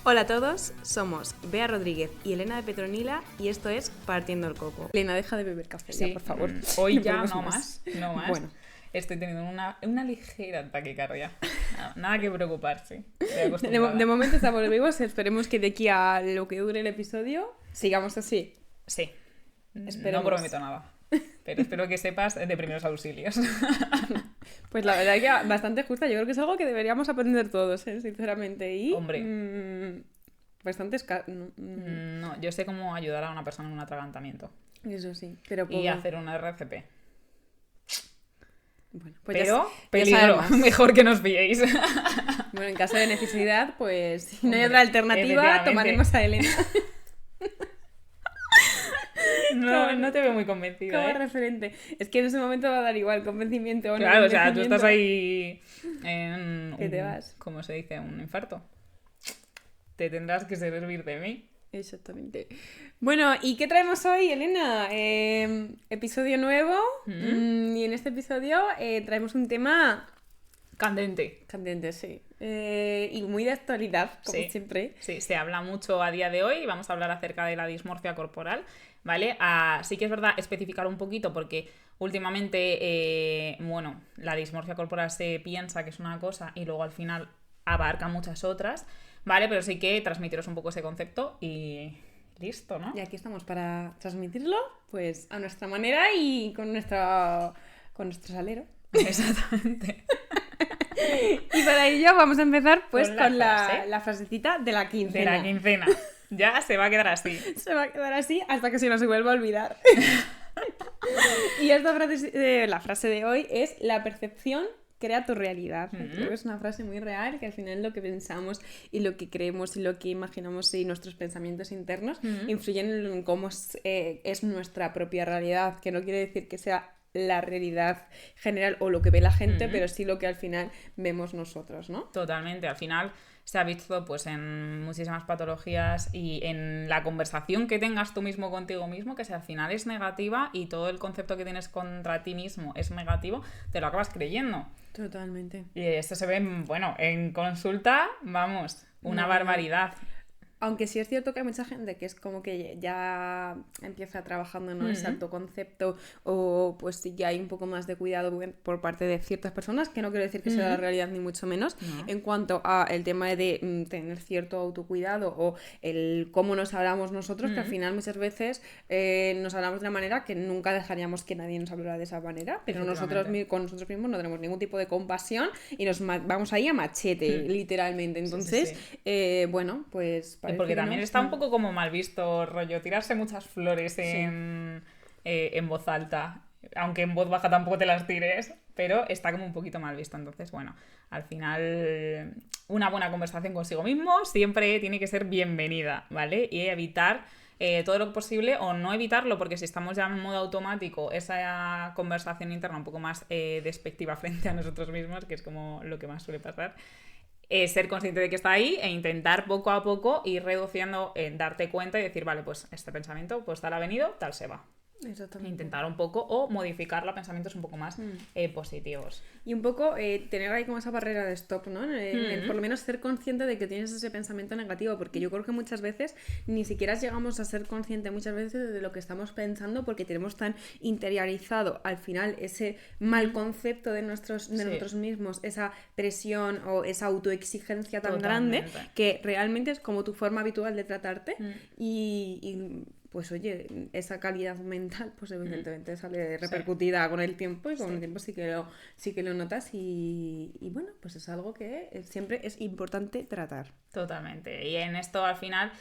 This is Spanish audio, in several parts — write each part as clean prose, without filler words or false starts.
Hola a todos, somos Bea Rodríguez y Elena de Petronila y esto es Partiendo el Coco. Elena, deja de beber café, Sí, ya, por favor. Hoy ya no más. Bueno. Estoy teniendo una ligera taquicardia. Nada que preocuparse. De momento estamos vivos, esperemos que de aquí a lo que dure el episodio sigamos así. Sí, Esperemos. No prometo nada, pero espero que sepas de primeros auxilios. Pues la verdad es que bastante justa, yo creo que es algo que deberíamos aprender todos, sinceramente. Y, Hombre. Bastante No, yo sé cómo ayudar a una persona en un atragantamiento. Eso sí, pero Y hacer una RCP. Bueno, pues pero ya peligro, mejor que nos pilléis. Bueno, en caso de necesidad, pues si no hay otra alternativa, tomaremos a Elena. No te veo muy convencida. Como referente. Es que en ese momento va a dar igual convencimiento o no. Claro, o sea, tú estás ahí en ¿Qué te vas? ¿Cómo se dice? Un infarto. Te tendrás que servir de mí. Exactamente. Bueno, ¿y qué traemos hoy, Elena? Episodio nuevo. Y en este episodio traemos un tema... Candente. Candente, sí. Y muy de actualidad, como siempre. Sí, se habla mucho a día de hoy. Vamos a hablar acerca de la dismorfia corporal, ¿vale? Sí que es verdad especificar un poquito porque últimamente, la dismorfia corporal se piensa que es una cosa y luego al final abarca muchas otras, ¿vale? Pero sí que transmitiros un poco ese concepto y listo, ¿no? Y aquí estamos para transmitirlo, pues, a nuestra manera y con nuestro salero. Exactamente. Y para ello vamos a empezar pues con la la frasecita de la quincena. De la quincena. Ya se va a quedar así. Se va a quedar así hasta que se nos vuelva a olvidar. Y esta frase, la frase de hoy es: la percepción crea tu realidad. Creo que es una frase muy real, que al final lo que pensamos y lo que creemos y lo que imaginamos y nuestros pensamientos internos influyen en cómo es nuestra propia realidad, que no quiere decir que sea la realidad general o lo que ve la gente, pero sí lo que al final vemos nosotros, ¿no? Totalmente, al final se ha visto pues en muchísimas patologías y en la conversación que tengas tú mismo contigo mismo, que si al final es negativa y todo el concepto que tienes contra ti mismo es negativo, te lo acabas creyendo. Totalmente. Y esto se ve, en consulta, vamos, una barbaridad. Aunque sí es cierto que hay mucha gente que es como que ya empieza trabajando en ese autoconcepto o pues sí que hay un poco más de cuidado por parte de ciertas personas, que no quiero decir que sea la realidad ni mucho menos, en cuanto a el tema de tener cierto autocuidado o el cómo nos hablamos nosotros, que al final muchas veces nos hablamos de una manera que nunca dejaríamos que nadie nos hablara de esa manera, pero nosotros con nosotros mismos no tenemos ningún tipo de compasión y nos vamos ahí a machete, literalmente. Entonces, pues... Porque también está un poco como mal visto, rollo, tirarse muchas flores en voz alta, aunque en voz baja tampoco te las tires, pero está como un poquito mal visto. Entonces, al final una buena conversación consigo mismo siempre tiene que ser bienvenida, ¿vale? Y evitar todo lo posible, o no evitarlo, porque si estamos ya en modo automático, esa conversación interna un poco más despectiva frente a nosotros mismos, que es como lo que más suele pasar, ser consciente de que está ahí e intentar poco a poco ir reduciendo, darte cuenta y decir, vale, pues este pensamiento pues tal ha venido, tal se va. Exactamente. Intentar un poco o modificarlo a pensamientos un poco más positivos. Y un poco tener ahí como esa barrera de stop, ¿no? Por lo menos ser consciente de que tienes ese pensamiento negativo, porque yo creo que muchas veces ni siquiera llegamos a ser conscientes muchas veces de lo que estamos pensando, porque tenemos tan interiorizado al final ese mal concepto de nosotros mismos, esa presión o esa autoexigencia tan grande, que realmente es como tu forma habitual de tratarte y pues oye, esa calidad mental pues evidentemente sale repercutida con el tiempo y con el tiempo sí que lo notas y bueno, pues es algo que siempre es importante tratar. Totalmente. Y en esto al final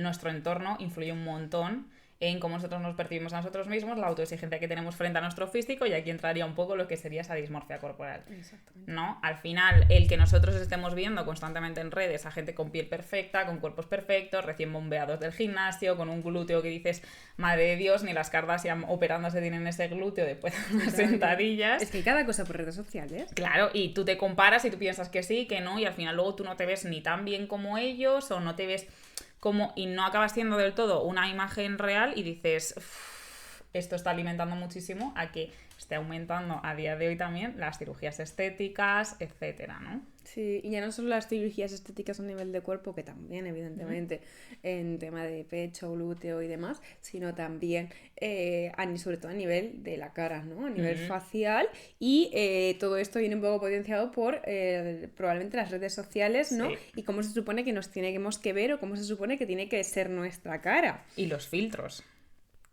nuestro entorno influye un montón en cómo nosotros nos percibimos a nosotros mismos, la autoexigencia que tenemos frente a nuestro físico, y aquí entraría un poco lo que sería esa dismorfia corporal. Exactamente. ¿No? Al final, el que nosotros estemos viendo constantemente en redes a gente con piel perfecta, con cuerpos perfectos, recién bombeados del gimnasio, con un glúteo que dices, madre de Dios, ni las Kardashian operándose tienen ese glúteo después de unas sentadillas. Es que hay cada cosa por redes sociales. Claro, y tú te comparas y tú piensas que sí, que no, y al final luego tú no te ves ni tan bien como ellos, o no te ves como, y no acabas siendo del todo una imagen real y dices, esto está alimentando muchísimo a que esté aumentando a día de hoy también las cirugías estéticas, etcétera, ¿no? Sí, y ya no solo las cirugías estéticas a nivel de cuerpo, que también, evidentemente, en tema de pecho, glúteo y demás, sino también, sobre todo a nivel de la cara, ¿no? A nivel facial, y todo esto viene un poco potenciado por probablemente las redes sociales, ¿no? Sí. Y cómo se supone que nos tenemos que ver o cómo se supone que tiene que ser nuestra cara. Y los filtros.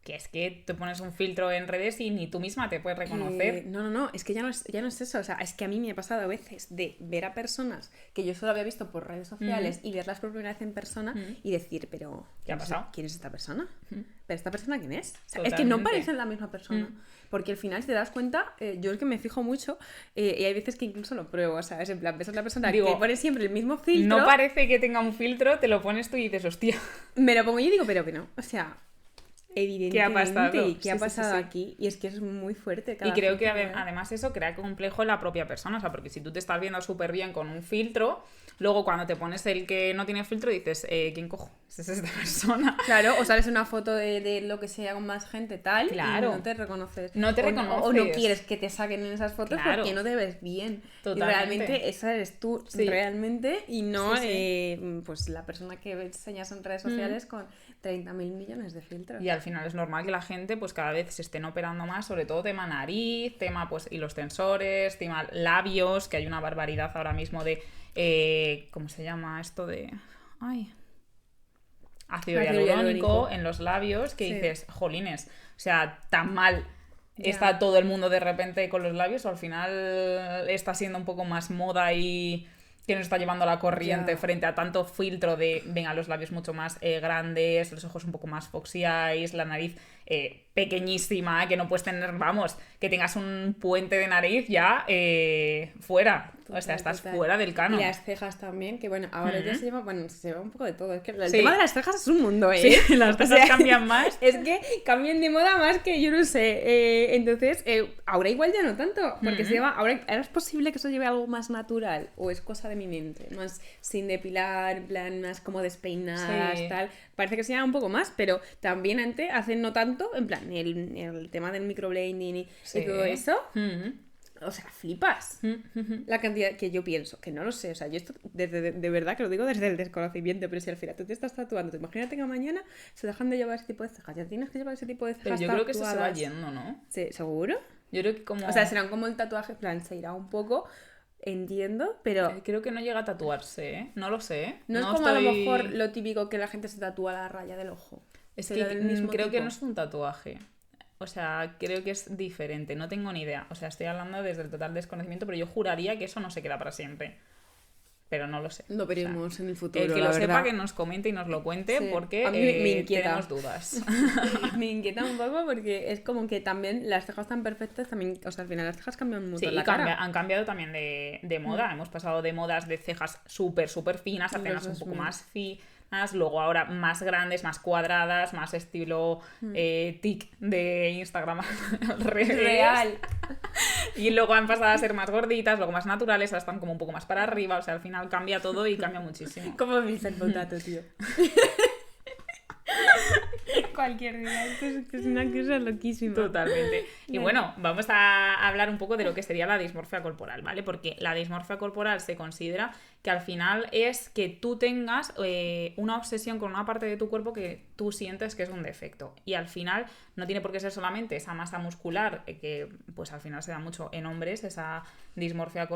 Que es que te pones un filtro en redes y ni tú misma te puedes reconocer. No, es que ya no es eso, o sea, es que a mí me ha pasado a veces de ver a personas que yo solo había visto por redes sociales y verlas por primera vez en persona y decir, pero ¿Qué ha pasado? ¿quién es esta persona? ¿Pero esta persona quién es? O sea, es Totalmente. que no parecen la misma persona, porque al final, si te das cuenta, yo es que me fijo mucho y hay veces que incluso lo pruebo, ¿sabes? En plan, ves a la persona que pone siempre el mismo filtro. No parece que tenga un filtro, te lo pones tú y dices, hostia. Me lo pongo yo y digo, pero que no, o sea... Evidentemente, ¿Qué ha pasado? ¿Qué ha pasado aquí? Y es que es muy fuerte cada Y creo que filtro, además eso crea complejo en la propia persona, o sea, porque si tú te estás viendo súper bien con un filtro, luego cuando te pones el que no tiene filtro dices, ¿quién cojo? Es esta persona. Claro, o sales una foto de lo que sea con más gente tal Claro. y no te reconoces. No te reconoces. O no quieres que te saquen en esas fotos Claro. porque no te ves bien. Totalmente. Y realmente esa eres tú, Sí. realmente, y no Sí. pues la persona que enseñas en redes sociales con 30.000 millones de filtros. Y al final es normal que la gente pues cada vez se estén operando más, sobre todo tema nariz, tema pues y los tensores, tema labios, que hay una barbaridad ahora mismo de ¿cómo se llama esto de? Ay. Ácido hialurónico en los labios, que dices, jolines, o sea, tan mal está todo el mundo de repente con los labios, o al final está siendo un poco más moda y que nos está llevando la corriente frente a tanto filtro de, venga, los labios mucho más grandes, los ojos un poco más foxy eyes, la nariz pequeñísima, que no puedes tener, vamos, que tengas un puente de nariz ya fuera. O sea, estás fuera del canon. Y las cejas también, que bueno, ahora ya se lleva un poco de todo. Es que el Sí. tema de las cejas es un mundo, ¿eh? Sí, las cejas cambian más. Es que cambian de moda más que yo no sé. Entonces, ahora igual ya no tanto, porque se lleva, ahora es posible que eso lleve algo más natural, o es cosa de mi mente, más sin depilar, en plan, más como despeinadas, Sí. tal. Parece que se lleva un poco más, pero también antes, hace no tanto, en plan, el tema del microblading y todo eso. O sea, flipas. La cantidad que yo pienso, que no lo sé, o sea, yo esto de verdad que lo digo desde el desconocimiento, pero si al final tú te estás tatuando, imagínate que mañana se dejan de llevar ese tipo de cejas, ya tienes que llevar ese tipo de cejas. Pero yo creo que eso se va yendo, ¿no? Sí, ¿seguro? Yo creo que como... O sea, serán como el tatuaje, en plan, se irá un poco, entiendo, pero... Creo que no llega a tatuarse, ¿eh? No lo sé, ¿eh? No es como a lo mejor lo típico que la gente se tatúa la raya del ojo. Es ¿Será que del mismo creo que tipo? no es un tatuaje. O sea, creo que es diferente, no tengo ni idea. O sea, estoy hablando desde el total desconocimiento, pero yo juraría que eso no se queda para siempre. Pero no lo sé. Lo veremos en el futuro, El que la lo sepa verdad. que nos comente y nos lo cuente, Sí. porque A mí me inquieta. tenemos dudas. Me inquieta un poco porque es como que también las cejas tan perfectas también, o sea, al final las cejas cambian mucho Sí, la y cara. han cambiado también de moda. Hemos pasado de modas de cejas súper, súper finas a cejas un poco 2000. más finas, luego ahora más grandes, más cuadradas, más estilo tic de Instagram al revés. Real. Y luego han pasado a ser más gorditas, luego más naturales, ahora están como un poco más para arriba, o sea, al final cambia todo y cambia muchísimo. Como mi el potato, tío. Cualquier día, esto es una cosa loquísima. Totalmente. Y bueno, vamos a hablar un poco de lo que sería la dismorfia corporal, ¿vale? Porque la dismorfia corporal se considera que al final es que tú tengas una obsesión con una parte de tu cuerpo que tú sientes que es un defecto. Y al final no tiene por qué ser solamente esa masa muscular, que pues al final se da mucho en hombres, esa dismorfia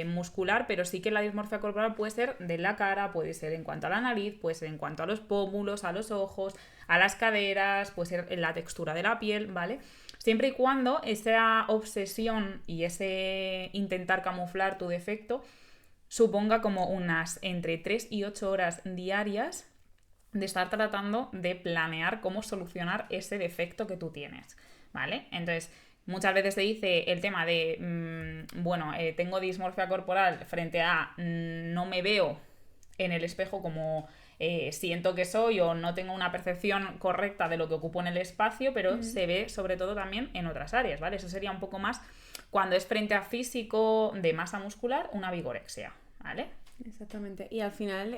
muscular, pero sí que la dismorfia corporal puede ser de la cara, puede ser en cuanto a la nariz, puede ser en cuanto a los pómulos, a los ojos, a las caderas, puede ser en la textura de la piel, ¿vale? Siempre y cuando esa obsesión y ese intentar camuflar tu defecto suponga como unas entre 3 y 8 horas diarias de estar tratando de planear cómo solucionar ese defecto que tú tienes, ¿vale? Entonces, muchas veces se dice el tema de, tengo dismorfia corporal frente a no me veo en el espejo como siento que soy, o no tengo una percepción correcta de lo que ocupo en el espacio, pero se ve sobre todo también en otras áreas, ¿vale? Eso sería un poco más cuando es frente a físico de masa muscular, una vigorexia, ¿vale? Exactamente. Y al final,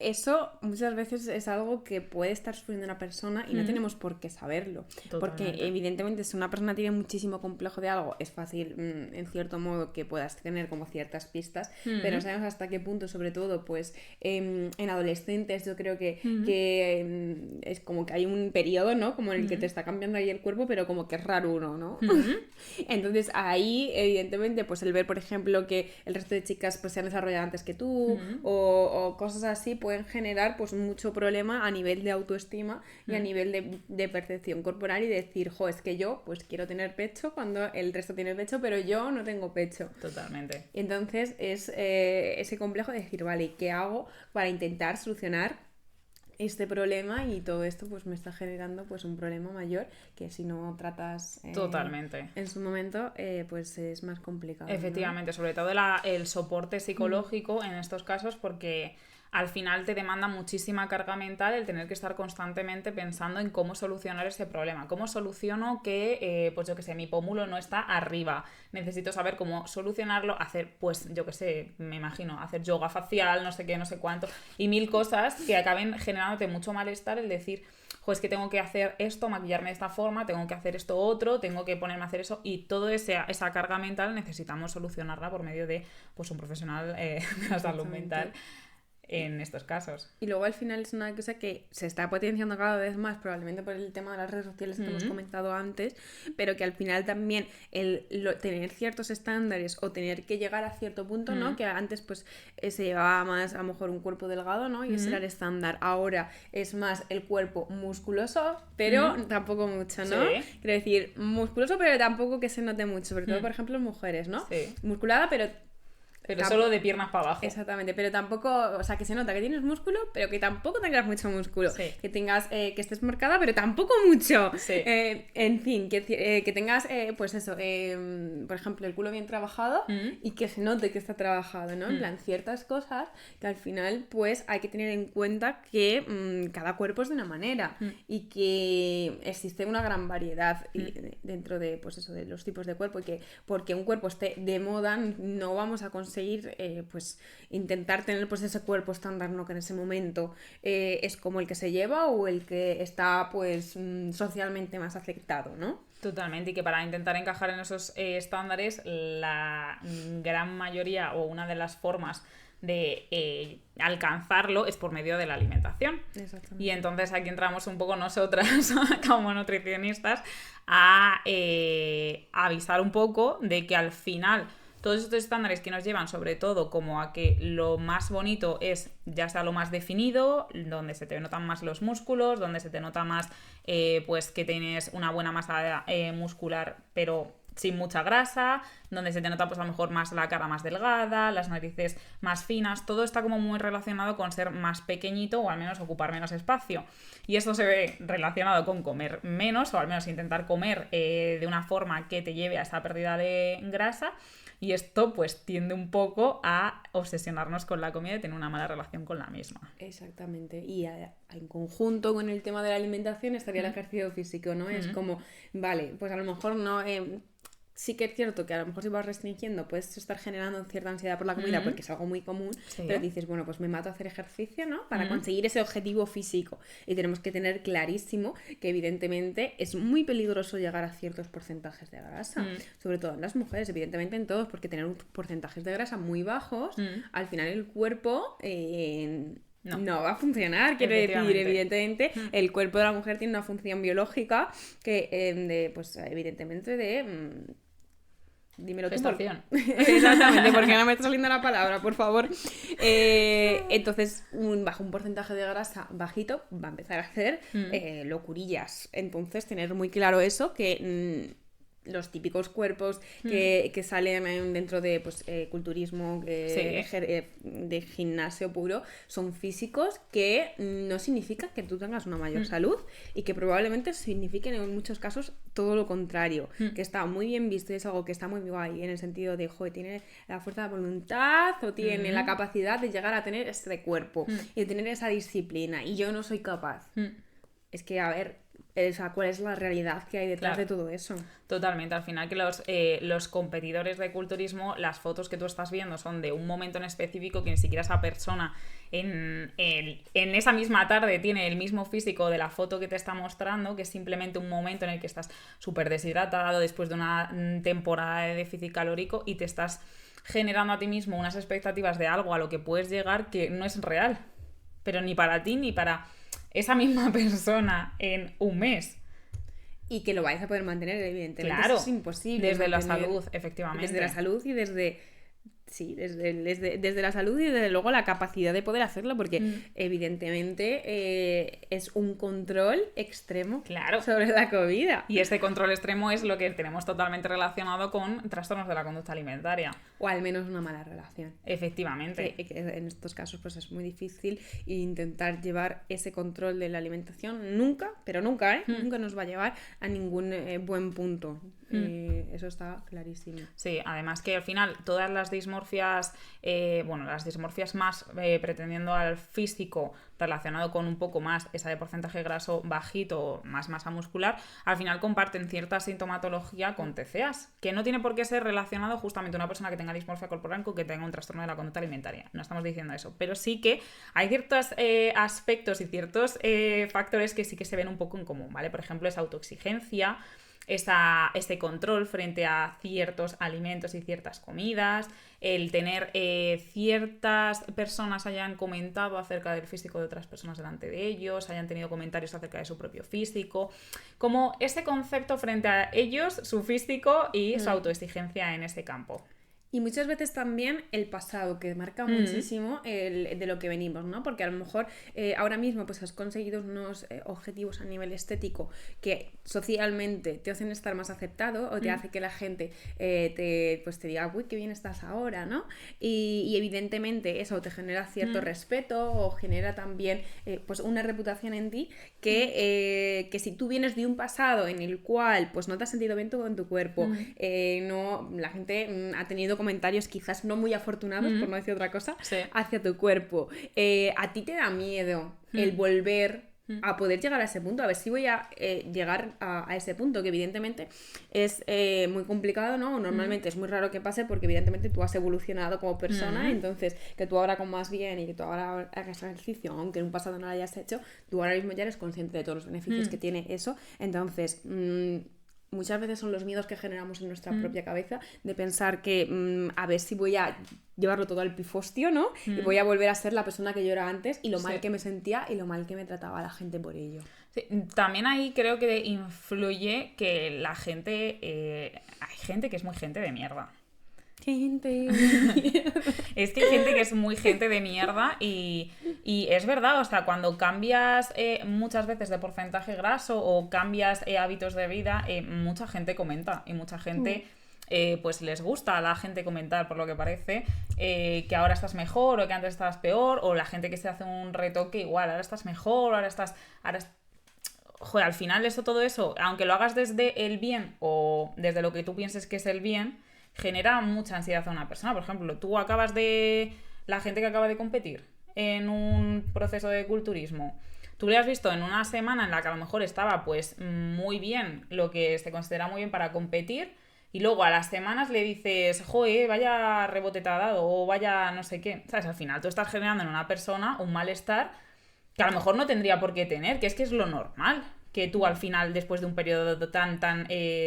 eso muchas veces es algo que puede estar sufriendo una persona y no tenemos por qué saberlo. Totalmente. Porque evidentemente si una persona tiene muchísimo complejo de algo, es fácil en cierto modo que puedas tener como ciertas pistas, pero no sabemos hasta qué punto, sobre todo pues en adolescentes yo creo que es como que hay un periodo, ¿no? Como en el que te está cambiando ahí el cuerpo, pero como que es raro uno, ¿no? Entonces ahí evidentemente pues el ver por ejemplo que el resto de chicas pues se han desarrollado antes que tú o cosas así pueden generar pues mucho problema a nivel de autoestima y a nivel de percepción corporal y decir, jo, es que yo pues quiero tener pecho cuando el resto tiene pecho, pero yo no tengo pecho. Totalmente. Entonces es ese complejo de decir, vale, ¿qué hago para intentar solucionar este problema? Y todo esto pues me está generando pues un problema mayor que si no tratas totalmente en su momento pues es más complicado. Efectivamente, ¿no? Sobre todo el soporte psicológico en estos casos, porque al final te demanda muchísima carga mental el tener que estar constantemente pensando en cómo solucionar ese problema. ¿Cómo soluciono que, pues yo que sé, mi pómulo no está arriba? Necesito saber cómo solucionarlo, hacer, pues yo que sé, me imagino, hacer yoga facial, no sé qué, no sé cuánto, y mil cosas que acaben generándote mucho malestar el decir, es que tengo que hacer esto, maquillarme de esta forma, tengo que hacer esto otro, tengo que ponerme a hacer eso, y toda esa carga mental necesitamos solucionarla por medio de pues un profesional de la salud mental en estos casos. Y luego al final es una cosa que se está potenciando cada vez más, probablemente por el tema de las redes sociales que hemos comentado antes, pero que al final también tener ciertos estándares o tener que llegar a cierto punto, ¿no? Que antes pues se llevaba más a lo mejor un cuerpo delgado, ¿no? Y ese era el estándar. Ahora es más el cuerpo musculoso, pero tampoco mucho, ¿no? Sí. Quiero decir, musculoso, pero tampoco que se note mucho, sobre todo, por ejemplo, en mujeres, ¿no? Sí. Musculada, pero solo de piernas para abajo. Exactamente, pero tampoco, o sea, que se nota que tienes músculo, pero que tampoco tengas mucho músculo. Sí. Que tengas, que estés marcada, pero tampoco mucho. Sí. En fin, que tengas, pues eso, por ejemplo, el culo bien trabajado y que se note que está trabajado, ¿no? En plan, ciertas cosas que al final, pues, hay que tener en cuenta que cada cuerpo es de una manera y que existe una gran variedad dentro de, pues eso, de los tipos de cuerpo y que porque un cuerpo esté de moda no vamos a conseguir pues intentar tener pues ese cuerpo estándar, ¿no? Que en ese momento es como el que se lleva o el que está pues socialmente más aceptado, ¿no? Totalmente, y que para intentar encajar en esos estándares la gran mayoría o una de las formas de alcanzarlo es por medio de la alimentación. Exactamente. Y entonces aquí entramos un poco nosotras como nutricionistas a avisar un poco de que al final todos estos estándares que nos llevan sobre todo como a que lo más bonito es ya sea lo más definido, donde se te notan más los músculos, donde se te nota más pues que tienes una buena masa muscular pero sin mucha grasa, donde se te nota pues a lo mejor más la cara más delgada, las narices más finas, todo está como muy relacionado con ser más pequeñito o al menos ocupar menos espacio. Y esto se ve relacionado con comer menos o al menos intentar comer de una forma que te lleve a esa pérdida de grasa. Y esto pues tiende un poco a obsesionarnos con la comida y tener una mala relación con la misma. Exactamente. Y en conjunto con el tema de la alimentación estaría el ejercicio físico, ¿no? Es como, vale, pues a lo mejor no... sí que es cierto que a lo mejor si vas restringiendo puedes estar generando cierta ansiedad por la comida porque es algo muy común, pero dices, bueno, pues me mato a hacer ejercicio, ¿no? Para conseguir ese objetivo físico. Y tenemos que tener clarísimo que evidentemente es muy peligroso llegar a ciertos porcentajes de grasa, sobre todo en las mujeres, evidentemente en todos, porque tener porcentajes de grasa muy bajos, al final el cuerpo... No va a funcionar, quiero decir, evidentemente el cuerpo de la mujer tiene una función biológica que, pues evidentemente dímelo tú. Gestación. Exactamente, porque no me está saliendo la palabra, por favor. Entonces, bajo un porcentaje de grasa bajito va a empezar a hacer locurillas. Entonces, tener muy claro eso, que... los típicos cuerpos que salen dentro de pues, culturismo, de gimnasio puro, son físicos que no significa que tú tengas una mayor salud y que probablemente signifiquen en muchos casos todo lo contrario, que está muy bien visto y es algo que está muy guay en el sentido de, joder, tiene la fuerza de voluntad o tiene la capacidad de llegar a tener este cuerpo y de tener esa disciplina y yo no soy capaz. Es que, a ver... o sea, cuál es la realidad que hay detrás de todo eso. Totalmente, al final que los competidores de culturismo, las fotos que tú estás viendo son de un momento en específico que ni siquiera esa persona en esa misma tarde tiene el mismo físico de la foto que te está mostrando, que es simplemente un momento en el que estás súper deshidratado después de una temporada de déficit calórico y te estás generando a ti mismo unas expectativas de algo a lo que puedes llegar que no es real, pero ni para ti ni para esa misma persona en un mes. Y que lo vais a poder mantener, evidentemente. Claro, eso es imposible. Desde la salud, efectivamente. Desde la salud y desde la salud y desde luego la capacidad de poder hacerlo, porque evidentemente es un control extremo sobre la comida. Y ese control extremo es lo que tenemos totalmente relacionado con trastornos de la conducta alimentaria. O al menos una mala relación. Efectivamente. Que en estos casos pues es muy difícil intentar llevar ese control de la alimentación. Nunca nunca nos va a llevar a ningún buen punto. Eso está clarísimo. Sí, además que al final todas las dismorfias, las dismorfias más pretendiendo al físico relacionado con un poco más esa de porcentaje graso bajito, más masa muscular, al final comparten cierta sintomatología con TCAs, que no tiene por qué ser relacionado justamente una persona que tenga dismorfia corporal con que tenga un trastorno de la conducta alimentaria. No estamos diciendo eso, pero sí que hay ciertos aspectos y ciertos factores que sí que se ven un poco en común, ¿vale? Por ejemplo, esa autoexigencia, ese control frente a ciertos alimentos y ciertas comidas, el tener ciertas personas hayan comentado acerca del físico de otras personas delante de ellos, hayan tenido comentarios acerca de su propio físico, como ese concepto frente a ellos, su físico y su autoexigencia en ese campo. Y muchas veces también el pasado, que marca muchísimo de lo que venimos, ¿no? Porque a lo mejor ahora mismo pues has conseguido unos objetivos a nivel estético que socialmente te hacen estar más aceptado o te hace que la gente te diga, uy, qué bien estás ahora, ¿no? Y evidentemente eso te genera cierto respeto o genera también pues una reputación en ti que si tú vienes de un pasado en el cual pues no te has sentido bien con tu cuerpo, la gente ha tenido comentarios quizás no muy afortunados, por no decir otra cosa, hacia tu cuerpo. A ti te da miedo el volver a poder llegar a ese punto, a ver si voy a llegar a ese punto, que evidentemente es muy complicado, ¿no? Normalmente es muy raro que pase porque evidentemente tú has evolucionado como persona, entonces que tú ahora comas bien y que tú ahora hagas ejercicio, aunque en un pasado no lo hayas hecho, tú ahora mismo ya eres consciente de todos los beneficios que tiene eso, entonces muchas veces son los miedos que generamos en nuestra propia cabeza de pensar que a ver si voy a llevarlo todo al pifostio, ¿no? Y voy a volver a ser la persona que yo era antes y lo mal que me sentía y lo mal que me trataba la gente por ello. Sí, también ahí creo que influye que la gente... hay gente que es muy gente de mierda. Es que hay gente que es muy gente de mierda y es verdad, o sea, cuando cambias muchas veces de porcentaje graso o cambias hábitos de vida, mucha gente comenta y mucha gente pues les gusta a la gente comentar, por lo que parece, que ahora estás mejor o que antes estabas peor, o la gente que se hace un retoque igual, ahora estás mejor, Joder, al final todo eso, aunque lo hagas desde el bien o desde lo que tú pienses que es el bien, genera mucha ansiedad a una persona. Por ejemplo, la gente que acaba de competir en un proceso de culturismo, tú le has visto en una semana en la que a lo mejor estaba pues muy bien, lo que se considera muy bien para competir, y luego a las semanas le dices, joder, vaya rebote te ha dado, o vaya no sé qué, ¿sabes? Al final tú estás generando en una persona un malestar que a lo mejor no tendría por qué tener, que es lo normal, que tú al final, después de un periodo tan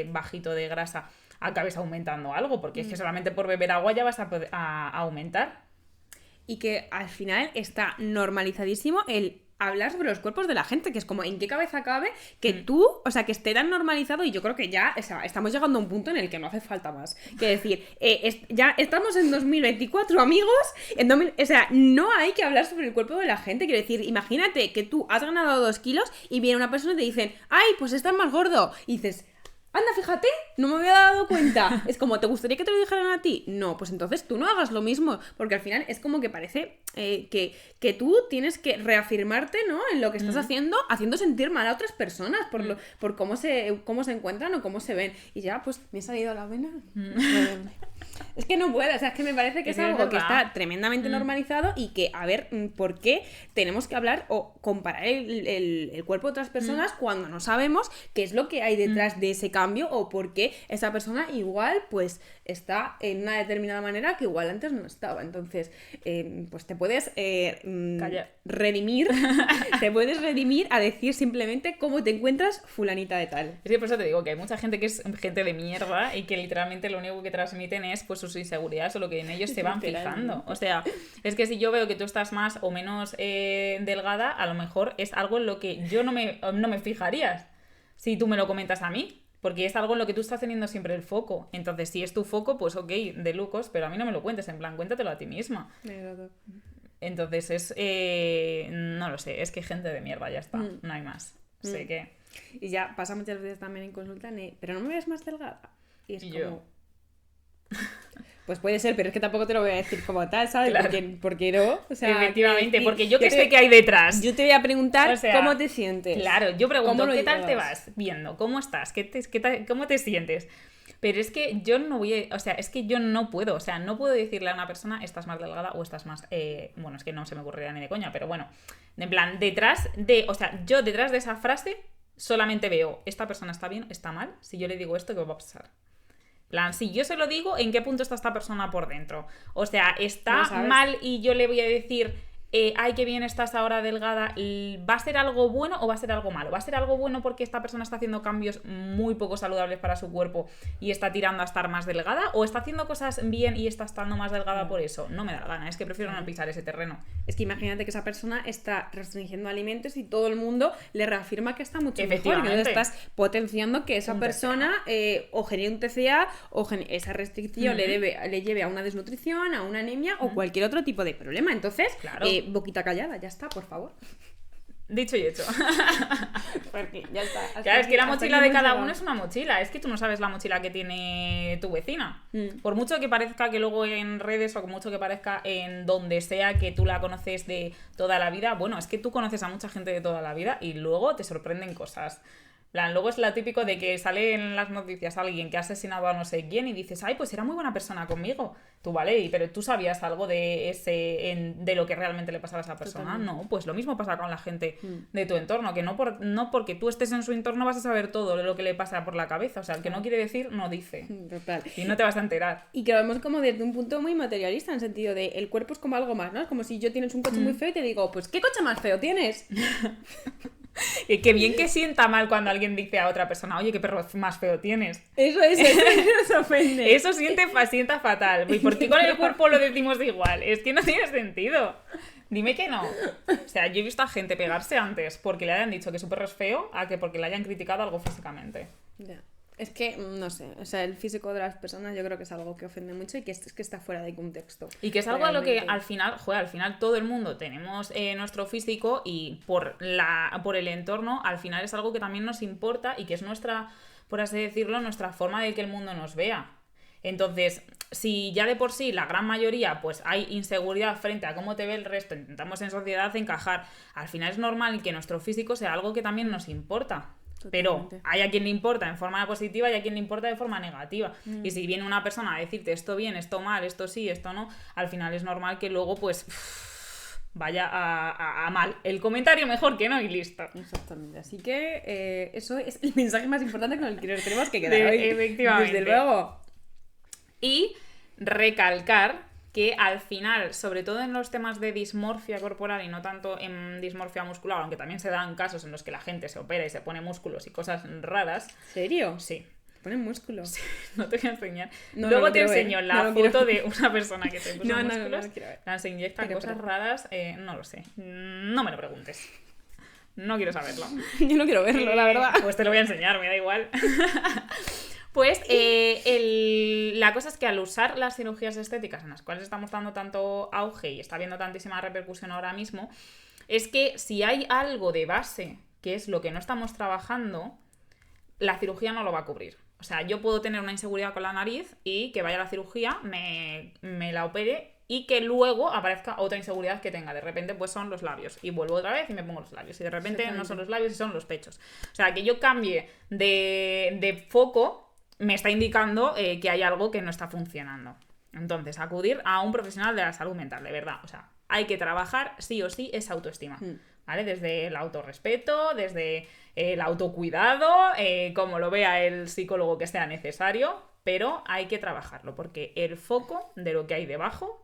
bajito de grasa, acabes aumentando algo, porque es que solamente por beber agua ya vas a aumentar. Y que al final está normalizadísimo el hablar sobre los cuerpos de la gente, que es como, ¿en qué cabeza cabe que tú, o sea, que esté tan normalizado? Y yo creo que ya, o sea, estamos llegando a un punto en el que no hace falta más. Que decir, ya estamos en 2024, amigos, o sea, no hay que hablar sobre el cuerpo de la gente. Quiero decir, imagínate que tú has ganado 2 kilos y viene una persona y te dicen, ¡ay, pues estás más gordo! Y dices, anda, fíjate, no me había dado cuenta. Es como, ¿te gustaría que te lo dijeran a ti? No, pues entonces tú no hagas lo mismo, porque al final es como que parece que tú tienes que reafirmarte, ¿no? En lo que estás haciendo sentir mal a otras personas por cómo se encuentran o cómo se ven. Y ya, pues, me ha salido la vena. Es que no puedo, o sea, es que me parece que es algo que está tremendamente normalizado y que, a ver, ¿por qué tenemos que hablar o comparar el cuerpo de otras personas cuando no sabemos qué es lo que hay detrás de ese cambio o por qué esa persona igual, pues, está en una determinada manera que igual antes no estaba? Entonces, pues te puedes redimir, te puedes redimir a decir simplemente cómo te encuentras fulanita de tal. Es que por eso te digo que hay mucha gente que es gente de mierda y que literalmente lo único que transmiten es pues sus inseguridades o lo que en ellos se van fijando. O sea, es que si yo veo que tú estás más o menos delgada, a lo mejor es algo en lo que yo no me fijarías si tú me lo comentas a mí. Porque es algo en lo que tú estás teniendo siempre el foco. Entonces, si es tu foco, pues ok, de lucos, pero a mí no me lo cuentes, en plan, cuéntatelo a ti misma. Entonces es... no lo sé, es que gente de mierda, ya está, no hay más. Sé que... Y ya pasa muchas veces también en consulta, pero no me ves más delgada. Y es como... Pues puede ser, pero es que tampoco te lo voy a decir como tal, ¿sabes? Claro. Porque no. O sea, efectivamente, porque yo que sé que hay detrás. Yo te voy a preguntar, o sea, cómo te sientes. Claro, yo pregunto, ¿qué tal llevas? te vas viendo? ¿Cómo estás? ¿Cómo te sientes? Pero es que yo no voy a... O sea, es que yo no puedo. O sea, no puedo decirle a una persona, estás más delgada o estás más... bueno, es que no se me ocurriría ni de coña, pero bueno. En plan, detrás de... O sea, yo detrás de esa frase solamente veo, ¿esta persona está bien? ¿Está mal? Si yo le digo esto, ¿qué va a pasar? Plan, si yo se lo digo, ¿en qué punto está esta persona por dentro? O sea, ¿está mal y yo le voy a decir, ay, qué bien estás ahora delgada? ¿Va a ser algo bueno o va a ser algo malo? ¿Va a ser algo bueno porque esta persona está haciendo cambios muy poco saludables para su cuerpo y está tirando a estar más delgada? ¿O está haciendo cosas bien y está estando más delgada por eso? No me da la gana, es que prefiero no pisar ese terreno. Es que imagínate que esa persona está restringiendo alimentos y todo el mundo le reafirma que está mucho mejor. Entonces estás potenciando que esa persona o genere un TCA o esa restricción le lleve a una desnutrición, a una anemia o cualquier otro tipo de problema. Entonces, claro. Boquita callada, ya está, por favor. Dicho y hecho. Porque ya está. Claro, es que la mochila de cada uno es una mochila. Es que tú no sabes la mochila que tiene tu vecina. Por mucho que parezca que luego en redes o por mucho que parezca en donde sea que tú la conoces de toda la vida, bueno, es que tú conoces a mucha gente de toda la vida y luego te sorprenden cosas. Luego es lo típico de que sale en las noticias alguien que ha asesinado a no sé quién y dices, ay, pues era muy buena persona conmigo. Tú, vale, pero tú sabías algo de de lo que realmente le pasaba a esa persona. Totalmente. No, pues lo mismo pasa con la gente de tu entorno, que no porque tú estés en su entorno vas a saber todo lo que le pasa por la cabeza. O sea, el que no quiere decir, no dice. Total. Y no te vas a enterar. Y que lo vemos como desde un punto muy materialista, en el sentido de el cuerpo es como algo más, ¿no? Es como si yo tienes un coche muy feo y te digo, pues ¿qué coche más feo tienes? Y qué bien que sienta mal cuando alguien dice a otra persona, oye, qué perro más feo tienes. Eso nos ofende. Eso sienta fatal. ¿Y por qué con el cuerpo lo decimos igual? Es que no tiene sentido. Dime que no. O sea, yo he visto a gente pegarse antes porque le hayan dicho que su perro es feo a que porque le hayan criticado algo físicamente. Ya. Es que, no sé, o sea, el físico de las personas yo creo que es algo que ofende mucho y que es que está fuera de contexto. Y que es algo realmente. A lo que al final todo el mundo tenemos nuestro físico y por el entorno, al final es algo que también nos importa y que es nuestra, por así decirlo, nuestra forma de que el mundo nos vea. Entonces, si ya de por sí la gran mayoría pues hay inseguridad frente a cómo te ve el resto, intentamos en sociedad encajar, al final es normal que nuestro físico sea algo que también nos importa. Totalmente. Pero hay a quien le importa en forma positiva y a quien le importa de forma negativa. Y si viene una persona a decirte esto bien, esto mal, esto sí, esto no, al final es normal que luego pues vaya a mal. El comentario mejor que no y listo. Exactamente. Así que eso es el mensaje más importante con el que nos tenemos que quedar hoy. Efectivamente. Desde luego. Y recalcar que al final, sobre todo en los temas de dismorfia corporal y no tanto en dismorfia muscular, aunque también se dan casos en los que la gente se opera y se pone músculos y cosas raras. ¿Serio? Sí. ¿Ponen músculos? Sí, no te voy a enseñar. No, luego no te enseño la foto de una persona que se puso músculos. Se inyecta cosas raras, no lo sé. No me lo preguntes. No quiero saberlo. Yo no quiero verlo, la verdad. Pues te lo voy a enseñar, me da igual. Pues la cosa es que al usar las cirugías estéticas en las cuales estamos dando tanto auge y está habiendo tantísima repercusión ahora mismo, es que si hay algo de base, que es lo que no estamos trabajando, la cirugía no lo va a cubrir. O sea, yo puedo tener una inseguridad con la nariz y que vaya a la cirugía, me la opere y que luego aparezca otra inseguridad que tenga. De repente pues son los labios y vuelvo otra vez y me pongo los labios y de repente no son los labios y son los pechos. O sea, que yo cambie de foco me está indicando que hay algo que no está funcionando. Entonces, acudir a un profesional de la salud mental, de verdad. O sea, hay que trabajar sí o sí esa autoestima, ¿vale? Desde el autorrespeto, desde el autocuidado, como lo vea el psicólogo que sea necesario, pero hay que trabajarlo, porque el foco de lo que hay debajo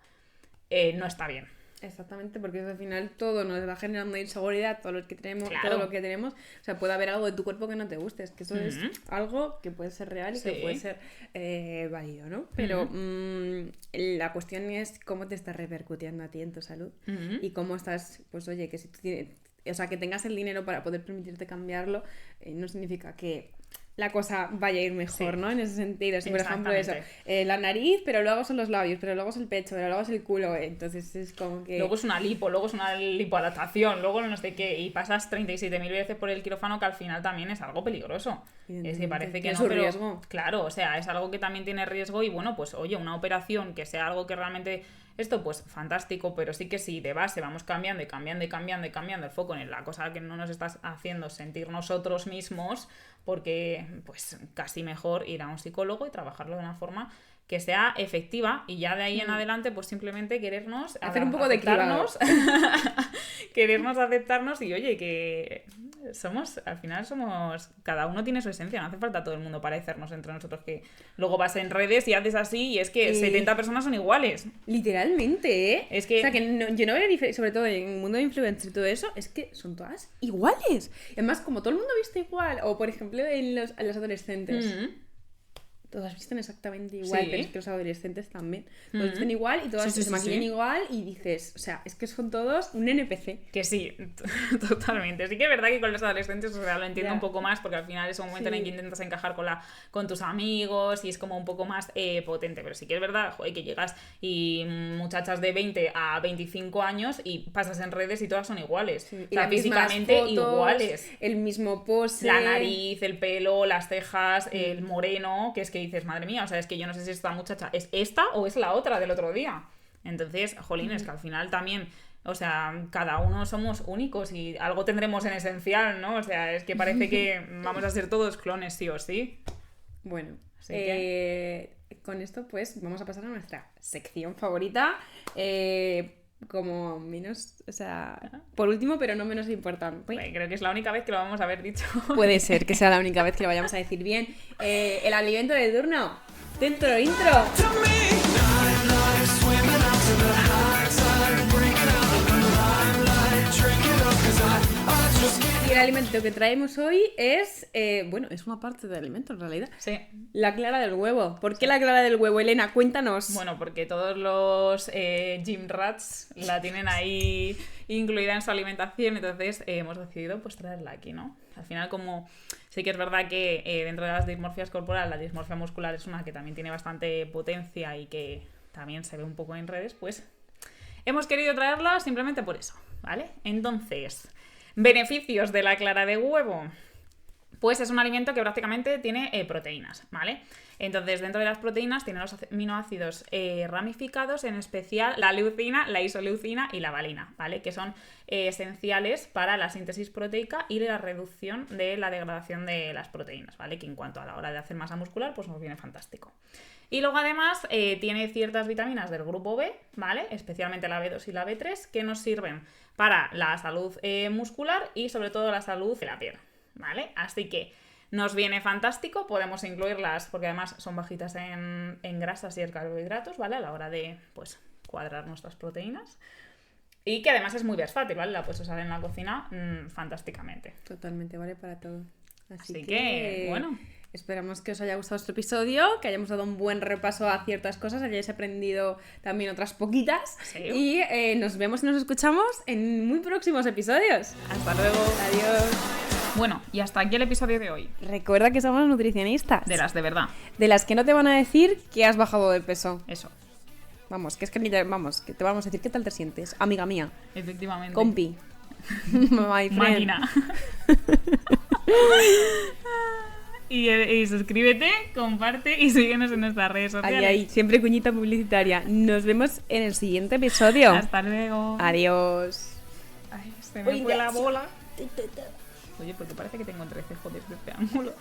no está bien. Exactamente, porque al final todo nos va generando inseguridad, todo lo que tenemos, Claro. todo lo que tenemos. O sea, puede haber algo de tu cuerpo que no te guste, es que eso es algo que puede ser real y Sí. que puede ser válido, ¿no? Pero la cuestión es cómo te está repercutiendo a ti en tu salud y cómo estás, pues oye, que si tú tienes, o sea, que tengas el dinero para poder permitirte cambiarlo, no significa que la cosa vaya a ir mejor, Sí. ¿no? En ese sentido, si por ejemplo eso, Exactamente. la nariz, pero luego son los labios, pero luego es el pecho, pero luego es el culo, entonces es como que... Luego es una lipo, luego es una lipoadaptación, luego no sé qué, y pasas 37.000 veces por el quirófano, que al final también es algo peligroso. Es que parece que tiene no, su pero riesgo. claro, o sea, es algo que también tiene riesgo y bueno, pues oye, una operación que sea algo que realmente esto pues fantástico, pero sí que sí, de base vamos cambiando y cambiando y cambiando y cambiando el foco en la cosa que no nos estás haciendo sentir nosotros mismos, porque pues casi mejor ir a un psicólogo y trabajarlo de una forma que sea efectiva y ya de ahí en adelante pues simplemente querernos hacer un poco de cribado. querernos aceptarnos y oye, que al final somos, cada uno tiene su esencia, no hace falta todo el mundo parecernos entre nosotros, que luego vas en redes y haces así y es que 70 personas son iguales. Literalmente, ¿eh? Es que... O sea, que yo no veo diferencia, sobre todo en el mundo de influencers y todo eso, es que son todas iguales. Además, como todo el mundo viste igual, o por ejemplo en los adolescentes. Todas visten exactamente igual, Sí. pero es que los adolescentes también. Todos visten igual y todas Sí, se maquillan sí. igual y dices, o sea, es que son todos un NPC. Que sí, totalmente. Sí que es verdad que con los adolescentes, o sea, lo entiendo Ya. un poco más porque al final es un momento en el que intentas encajar con tus amigos y es como un poco más potente. Pero sí que es verdad, joder, que llegas y muchachas de 20 a 25 años y pasas en redes y todas son iguales. Sí. O sea, las mismas físicamente fotos, iguales. el mismo pose. La nariz, el pelo, las cejas, el moreno, que es que dices, madre mía, o sea, es que yo no sé si esta muchacha es esta o es la otra del otro día. Entonces, jolín, es que al final también, o sea, cada uno somos únicos y algo tendremos en esencial, ¿no? O sea, es que parece que vamos a ser todos clones sí o sí. Bueno, Así que... con esto pues vamos a pasar a nuestra sección favorita. Como menos, o sea, por último, pero no menos importante. Bueno, creo que es la única vez que lo vamos a haber dicho. Puede ser que sea la única vez que lo vayamos a decir bien. El alimento de turno. Dentro, intro. Y el alimento que traemos hoy es, bueno, es una parte del alimento en realidad. Sí. La clara del huevo. ¿Por qué la clara del huevo, Elena? Cuéntanos. Bueno, porque todos los gym rats la tienen ahí incluida en su alimentación, entonces hemos decidido pues traerla aquí, ¿no? Al final, como sí que es verdad que dentro de las dismorfias corporales, la dismorfia muscular es una que también tiene bastante potencia y que también se ve un poco en redes, pues hemos querido traerla simplemente por eso, ¿vale? Entonces, beneficios de la clara de huevo. Pues es un alimento que prácticamente tiene proteínas, ¿vale? Entonces, dentro de las proteínas tiene los aminoácidos ramificados, en especial la leucina, la isoleucina y la valina, ¿vale? Que son esenciales para la síntesis proteica y la reducción de la degradación de las proteínas, ¿vale? Que en cuanto a la hora de hacer masa muscular, pues nos viene fantástico. Y luego además tiene ciertas vitaminas del grupo B, ¿vale? Especialmente la B2 y la B3, que nos sirven para la salud muscular y sobre todo la salud de la piel, ¿vale? Así que nos viene fantástico, podemos incluirlas porque además son bajitas en grasas y en carbohidratos, ¿vale? A la hora de, pues, cuadrar nuestras proteínas. Y que además es muy versátil, ¿vale? La puedes usar en la cocina fantásticamente. Totalmente, vale para todo. Así que, bueno. Esperamos que os haya gustado este episodio, que hayamos dado un buen repaso a ciertas cosas, hayáis aprendido también otras poquitas. Sí. Y nos vemos y nos escuchamos en muy próximos episodios. Hasta luego. Adiós. Bueno, y hasta aquí el episodio de hoy. Recuerda que somos nutricionistas. De las de verdad. De las que no te van a decir que has bajado de peso. Eso. Vamos, que es que ni te, vamos, que te vamos a decir qué tal te sientes, amiga mía. Efectivamente. Compi. My friend. Máquina. Y suscríbete, comparte y síguenos en nuestras redes sociales. Ahí, siempre cuñita publicitaria. Nos vemos en el siguiente episodio. Hasta luego. Adiós. Ay, se me fue la bola. Oye, porque parece que tengo 13 jodes de este ángulo.